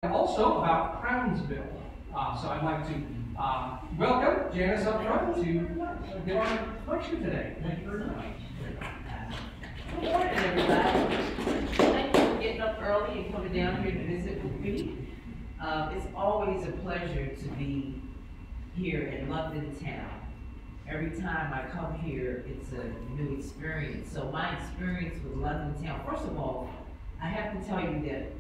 Also about Crownsville. So I'd like to welcome Janice up front to give our lecture today. Thank you very much. Good morning, everybody. Thank you for getting up early and coming down here to visit with me. It's always a pleasure to be here in London town. Every time I come here, it's a new experience. So my experience with London town, first of all, I have to tell you that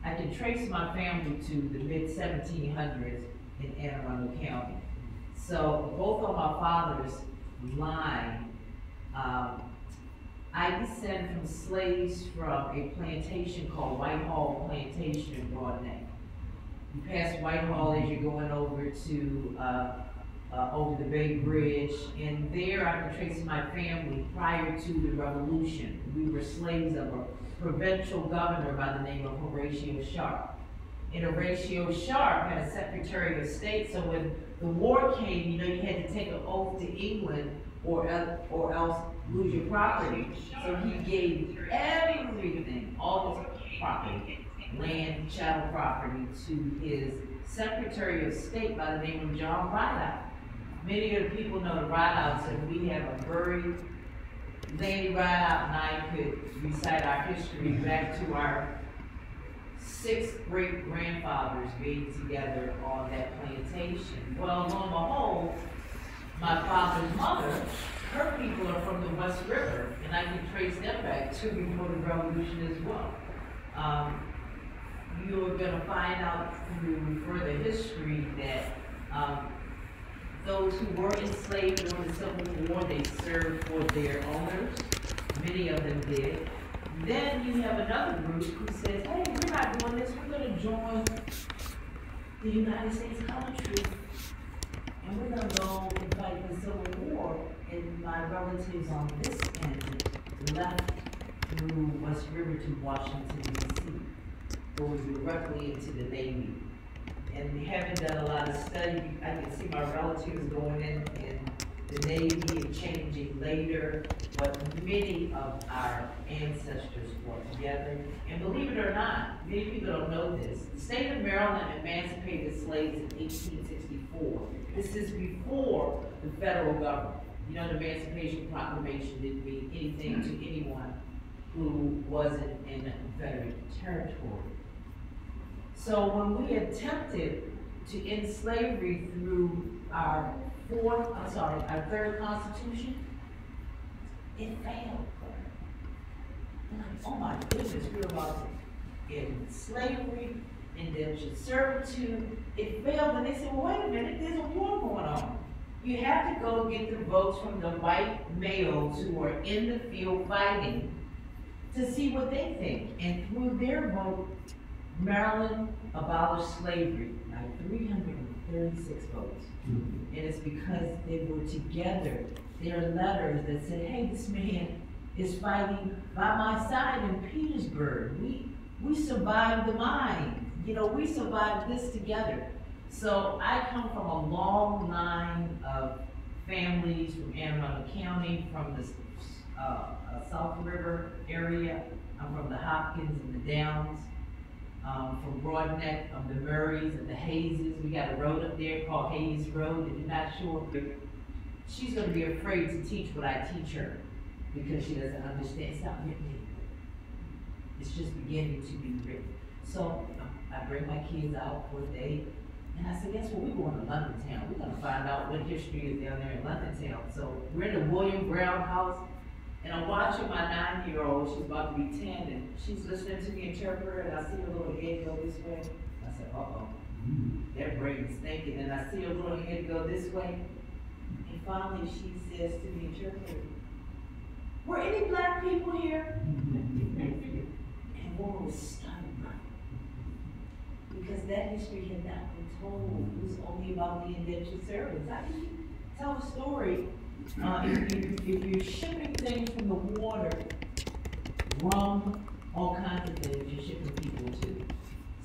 I can trace my family to the mid-1700s in Anne Arundel County. So both on my father's line, I descend from slaves from a plantation called Whitehall Plantation in Broadneck. You pass Whitehall as you're going over to over the Bay Bridge, and there I can trace my family prior to the Revolution. We were slaves of a provincial governor by the name of Horatio Sharp. And Horatio Sharp had a Secretary of State, so when the war came, you know, you had to take an oath to England or else lose your property. So he gave everything, all his property, land, chattel property, to his Secretary of State by the name of John Rideout. Many of the people know the Rideouts, and we have a very Lady Rideout and I could recite our history back to our 6 great-grandfathers being together on that plantation. Well, lo and behold, my father's mother, her people are from the West River, and I can trace them back to before the Revolution as well. You're going to find out through further history that those who were enslaved during the Civil War, they served for their owners. Many of them did. Then you have another group who says, hey, we're not doing this. We're going to join the United States country, and we're going to go and fight the Civil War. And my relatives on this end left through West River to Washington, D.C., goes directly into the Navy. And having done a lot of study, I can see my relatives going in the Navy and changing later, but many of our ancestors fought together. And believe it or not, many people don't know this, the state of Maryland emancipated slaves in 1864. This is before the federal government. You know, the Emancipation Proclamation didn't mean anything to anyone who wasn't in a Confederate territory. So when we attempted to end slavery through our third Constitution, it failed. I'm like, oh my goodness, we're about to end slavery, indentured servitude. It failed, and they said, well, wait a minute, there's a war going on. You have to go get the votes from the white males who are in the field fighting to see what they think. And through their vote, Maryland abolished slavery by 336 votes. And it's because they were together. There are letters that said, hey, this man is fighting by my side in Petersburg. We survived the mine. You know, we survived this together. So I come from a long line of families from Anne Arundel County, from the South River area. I'm from the Hopkins and the Downs. From Broadneck, the Murrays and the Hayeses. We got a road up there called Hayes Road, and you're not sure. She's going to be afraid to teach what I teach her because she doesn't understand. It's not written. It's just beginning to be written. So I bring my kids out for a day, and I said, guess what? We're going to London town. We're going to find out what history is down there in London town. So we're in the William Brown house. And I'm watching my 9-year-old, she's about to be 10, and she's listening to the interpreter, and I see her little head go this way. I said, uh-oh, that brain is thinking. And I see her little head go this way. And finally she says to the interpreter, were any black people here? And the woman was stunned. Because that history had not been told. It was only about the indentured servants. How can you tell a story? If you're shipping things from the water, rum, all kinds of things, you're shipping people too.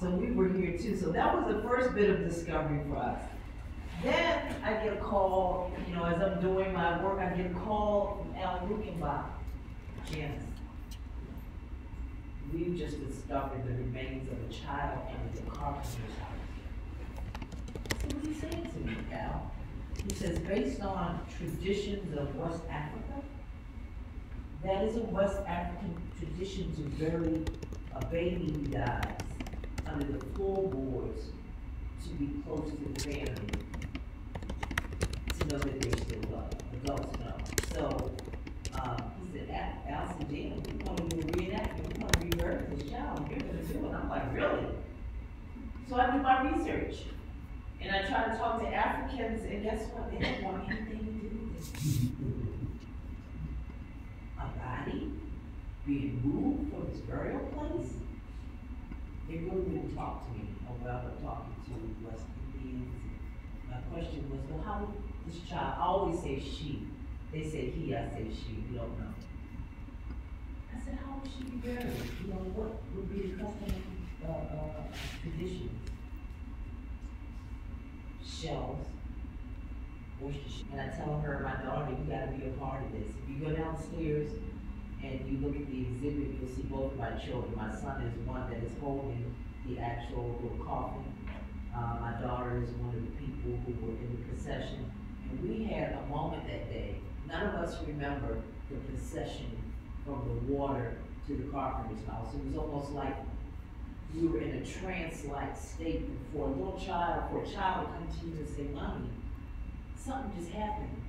So we were here too. So that was the first bit of discovery for us. Then I get a call, you know, as I'm doing my work, I get a call from Alan Ruckenbach, Janice. we've just discovered the remains of a child under the carpenter's house. So what's he saying to me, Cal? He says, based on traditions of West Africa, that is a West African tradition to bury a baby who dies under the floorboards to be close to the family, to know that they're still loved. Adults know. So, he said, Al said, damn, we're going to do a reenactment. We're going to rebirth this child. You're going to do it. I'm like, really? So I do my research. And I try to talk to Africans, and guess what? They don't want anything to do with this. A body being moved from its burial place? They really wouldn't talk to me about talking to West Indians. My question was, well, how would this child, I always say she. They say he, I say she, we don't know. I said, how would she be buried? You know, what would be the custom traditions? Shells, Worcestershire. And I tell her, my daughter, you gotta be a part of this. If you go downstairs and you look at the exhibit, you'll see both of my children. My son is one that is holding the actual little coffin. My daughter is one of the people who were in the procession. And we had a moment that day. None of us remember the procession from the water to the carpenter's house. It was almost like we were in a trance-like state for a little child, for a child to come to you and say, Mommy, something just happened.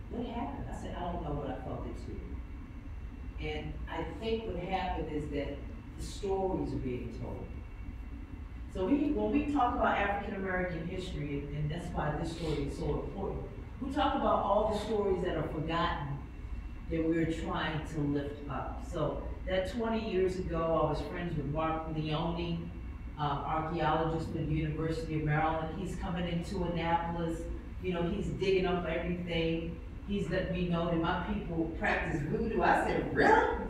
What happened? I said, I don't know, but I felt it too. And I think what happened is that the stories are being told. So when we talk about African American history, and that's why this story is so important, we talk about all the stories that are forgotten that we're trying to lift up. So that 20 years ago, I was friends with Mark Leone, archaeologist with the University of Maryland. He's coming into Annapolis. You know, he's digging up everything. He's let me know that my people practice voodoo. I said, really?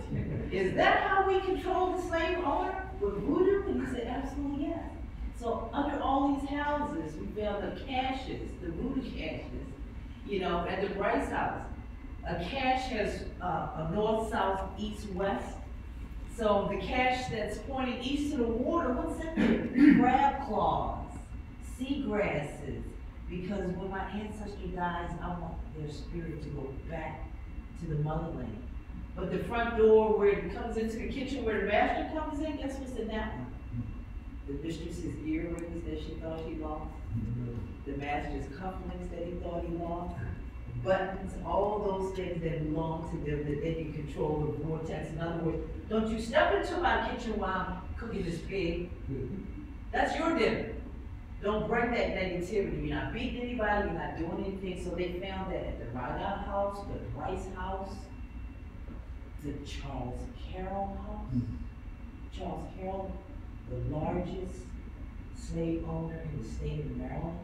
Is that how we control the slave owner with voodoo? And he said, absolutely yes. So under all these houses, we found the caches, the voodoo caches, you know, at the Bryce house. A cache has a north, south, east, west. So the cache that's pointing east to the water, what's in there? Crab claws, sea grasses. Because when my ancestor dies, I want their spirit to go back to the motherland. But the front door where it comes into the kitchen where the master comes in, guess what's in that one? The mistress's earrings that she thought she lost. The master's cufflinks that he thought he lost. Buttons, all those things that belong to them that they can control the vortex. In other words, don't you step into my kitchen while I'm cooking this pig. That's your dinner. Don't bring that negativity. You're not beating anybody, you're not doing anything. So they found that at the Rideout house, the Bryce house, the Charles Carroll house. Charles Carroll, the largest slave owner in the state of Maryland,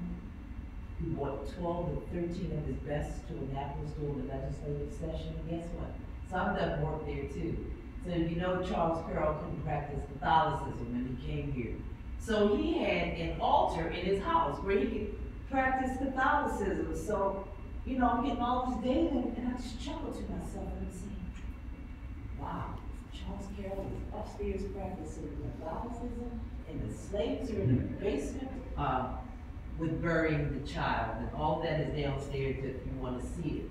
who brought 12 to 13 of his best to Annapolis during the legislative session. And guess what? Some done work there too. So you know Charles Carroll couldn't practice Catholicism when he came here. So he had an altar in his house where he could practice Catholicism. So, you know, I'm getting all this data and I just chuckle to myself and I'm saying, wow, Charles Carroll is upstairs practicing Catholicism and the slaves are in the basement with burying the child, and all that is downstairs if you want to see it.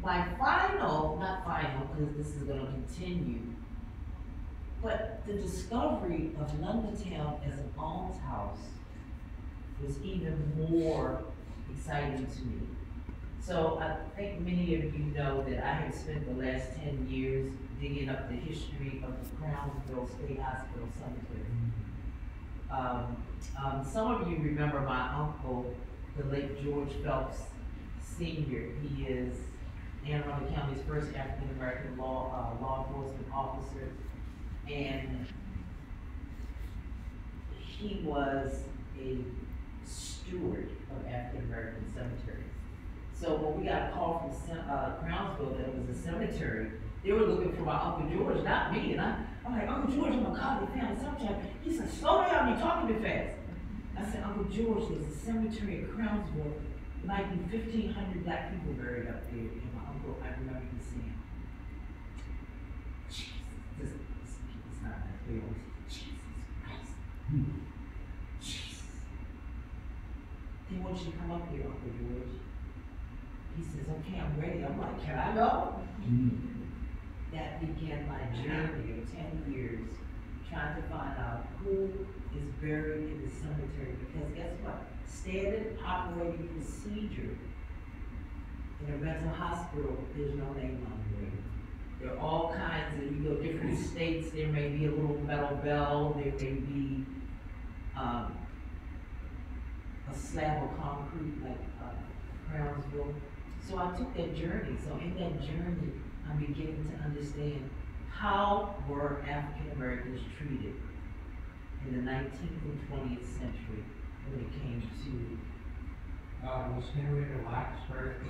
My final, not final because this is going to continue, but the discovery of Londontown as an almshouse was even more exciting to me. So I think many of you know that I have spent the last 10 years digging up the history of the Crownsville State Hospital Cemetery. Some of you remember my uncle, the late George Phelps Sr. He is Anne Arundel County's first African American law enforcement officer. And he was a steward of African American cemeteries. So when we got a call from Crownsville that it was a cemetery, they were looking for my Uncle George, not me. And I'm like, Uncle George, I'm a college family cemetery. He said, slow down, you're talking too fast. I said, Uncle George, there's a cemetery at Crownsville. There might be 1,500 black people buried up there. And my uncle, I remember him saying, Jesus, They always say, Jesus Christ. Jesus. They want you to come up here, Uncle George. He says, okay, I'm ready. I'm like, can I go? That began my journey of 10 years trying to find out who is buried in the cemetery. Because guess what? Standard operating procedure in a mental hospital, there's no name on the grave. There are all kinds of, you go different states, there may be a little metal bell, there may be a slab of concrete like Crownsville. So I took that journey. So in that journey, I'm beginning to understand how were African Americans treated in the 19th and 20th century when it came to. Was Henrietta Lacks buried?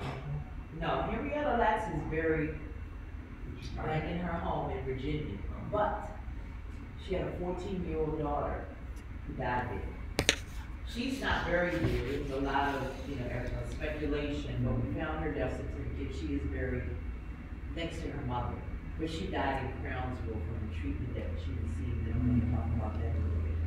No, Henrietta Lacks is buried back in her home in Virginia, but she had a 14-year-old daughter who died there. She's not buried there. There's a lot of speculation, but we found her death certificate. She is buried next to her mother, but she died in Crownsville from the treatment that she received, and I'm going to talk about that a little bit.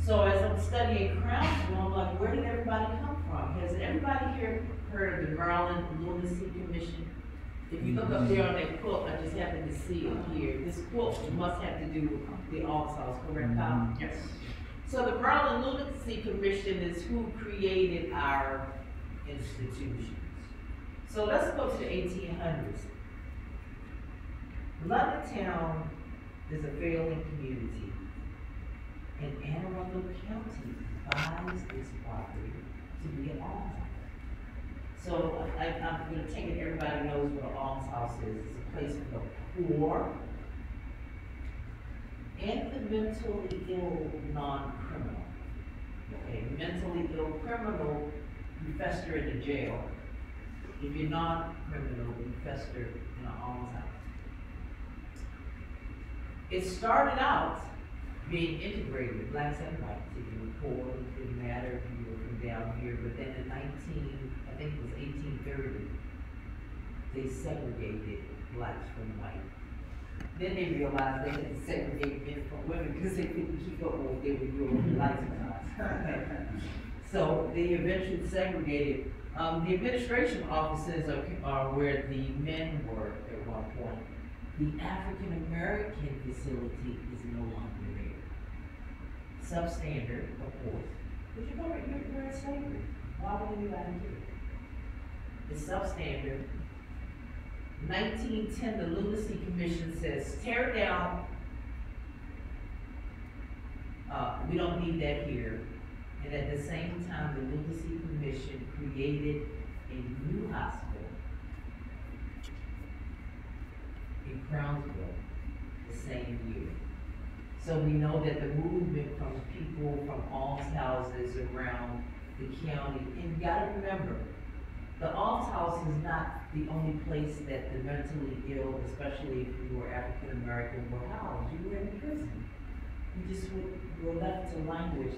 So as I'm studying Crownsville, I'm like, where did everybody come from? Has everybody here heard of the Maryland Lunacy Commission? If you look up there on that quilt, I just happened to see it here. This quilt must have to do with the Alms House, correct, Tom? Yes. So the Maryland Lunacy Commission is who created our institutions. So let's go to the 1800s. Londontown is a failing community, and Anne Arundel County buys this property to be an almshouse. So I'm going to take it everybody knows what an almshouse is. It's a place for the poor and the mentally ill non-criminal. Okay, mentally ill criminal, you fester in the jail. If you're non-criminal, you fester in an almshouse. It started out being integrated with blacks and whites. If you were poor, it didn't matter if you were from down here, but then in 1830, they segregated blacks from white. Then they realized they had to segregate men from women because they couldn't keep up with what they were doing with the lifestyles. So they eventually segregated. The administration offices are where the men were at one point. The African American facility is no longer there. Substandard, of course. But you're in slavery. Why would anybody do it? It's substandard. 1910, the Lunacy Commission says, tear down. We don't need that here. And at the same time, the Lunacy Commission created a new hospital in Crownsville the same year. So we know that the movement from people from almshouses around the county, and you gotta remember, the almshouse is not the only place that the mentally ill, especially if you were African American, were housed. You were in prison. You just were left to languish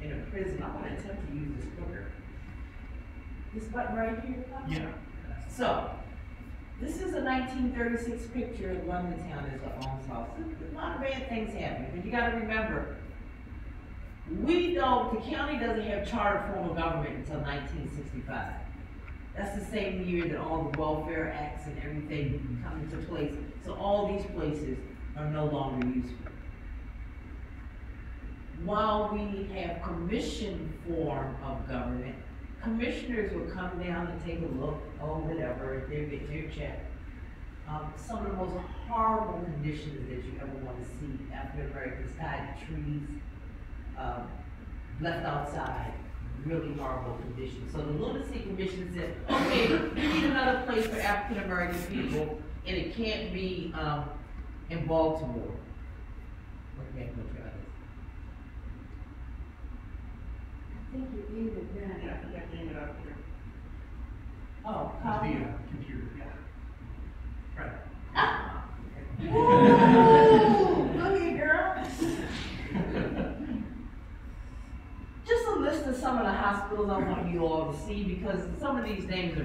in a prison. I'm gonna attempt to use this clicker. This button right here? Yeah. So, this is a 1936 picture of Londontown as an almshouse. A lot of bad things happen, but you gotta remember, the county doesn't have charter form of government until 1965. That's the same year that all the welfare acts and everything come into place. So all these places are no longer useful. While we have commission form of government, commissioners will come down and take a look, whatever, they're getting their check. Some of the most horrible conditions that you ever want to see, African Americans tied to trees, left outside, really horrible conditions. So the Lunacy Commission said, okay, we need another place for African American people, and it can't be in Baltimore. Okay, we'll try this. I think you aimed it down. Yeah, I think I came it up here. Oh, The computer, yeah. Right. Woo! Look here, girl. Just a list of some of the hospitals I want you all to see, because some of these names are